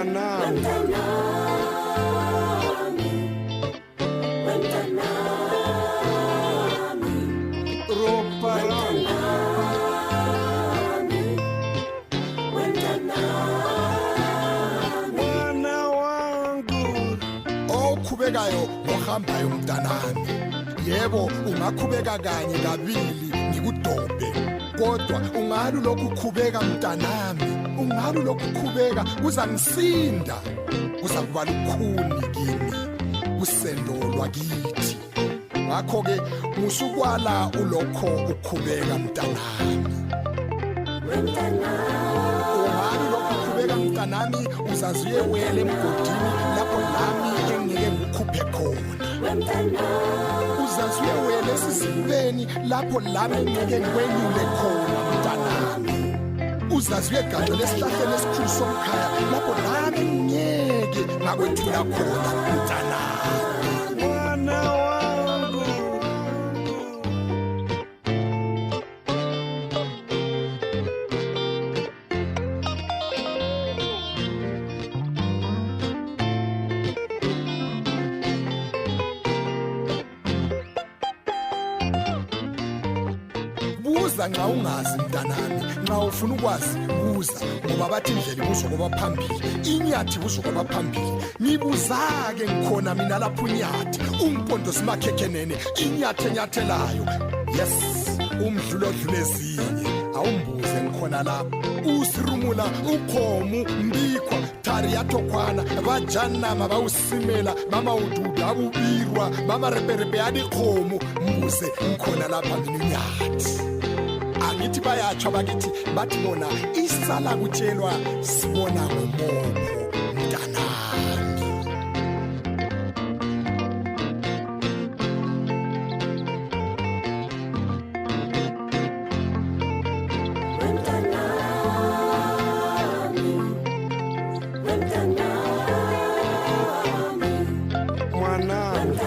mwanami ropa lami mwana wangu okhubekayo ohambayo mntanami yebo ungakhubeka kanye kabili ngikudobhe kodwa ungalu lokukhubeka mntanami ungalu lokukhubeka uzangisinda kuzakuba lukhuni kimi usendo lwakithi ngakho-ke musukwala ulokho ukhubeka mntanami ungalu lokhu ukhubeka mntanami uzazuye wele emgodini lapho lami engeke ngukhuphe khona uzazuye wele esizibeni lapho lami engeke ngikwenyule khona mntanami uzazuye gaxa lesihlahleni esikhulu somkhaya lapho lami ngeke ngakwethula khona mntanami mwana wangu buza nxa ungazi mntanami nxa ufuna ukwazi buza ngoba bathi indlela ibuzwa kwabaphambili inyathi ibuzwa kwabaphambili ngibuzake ngikhona mina lapho unyathi umpondo simakhekhenene inyathi enyathelayo yes umdlulo odlula ezinye awumbuze ngikhona lapho usirumula ukhomu mbikhwa tariyathokhwana bajanama bawusimela mama ududu abubirwa mama reperepe yadikhomu mbuze ngikhona lapha mina unyathi angithi bayatsho bakithi bathi bona isala kutshelwa sibona ngomomo mntanami mwanami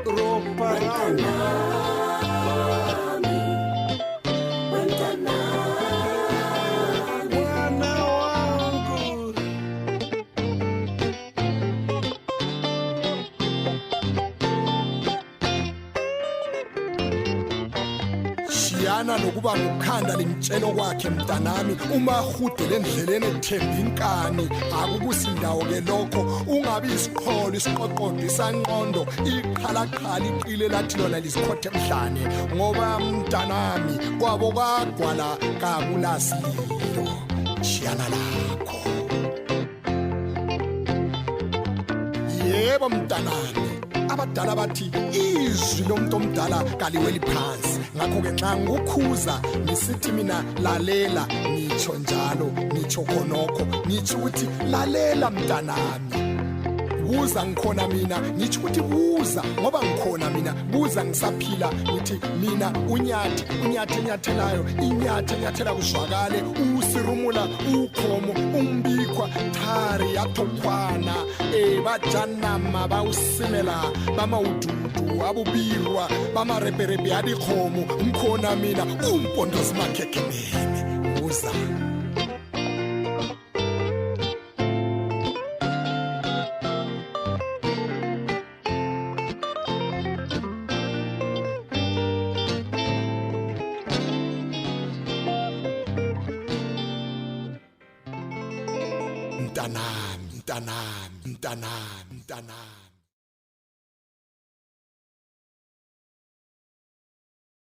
ropa lami mwana wangu shiyana nokuba ngukhanda limtshelo kwakhe mntanami umahude lendleleni ethemba inkani akukusindawo-ke lokho ungabi isiqholo isiqoqodo isangqondo iqhalaqhala iqile lathi lona lizikhothe emhlane ngoba mntanami kwabo kwagwala kakulasililo shiyana lakho yebo mntanami abadala bathi izwi lomuntu omdala kaliweli phansi ngakho-ke nxa ngukhuza ngisithi mina lalela ngitsho njalo ngitsho khonokho ngitsho ukuthi lalela mntanami buza ngikhona mina ngitsho ukuthi buza ngoba ngikhona mina buza ngisaphila ngithi mina unyathi enyathelayo inyathi enyathela kuzwakale usirumula ukhomo umbikhwa thari yathokhwana bajanama bawusimela bama ududu abubirwa bama reperepe yadikhomo ngikhona mina umpondo simakhekhenene buza mntanami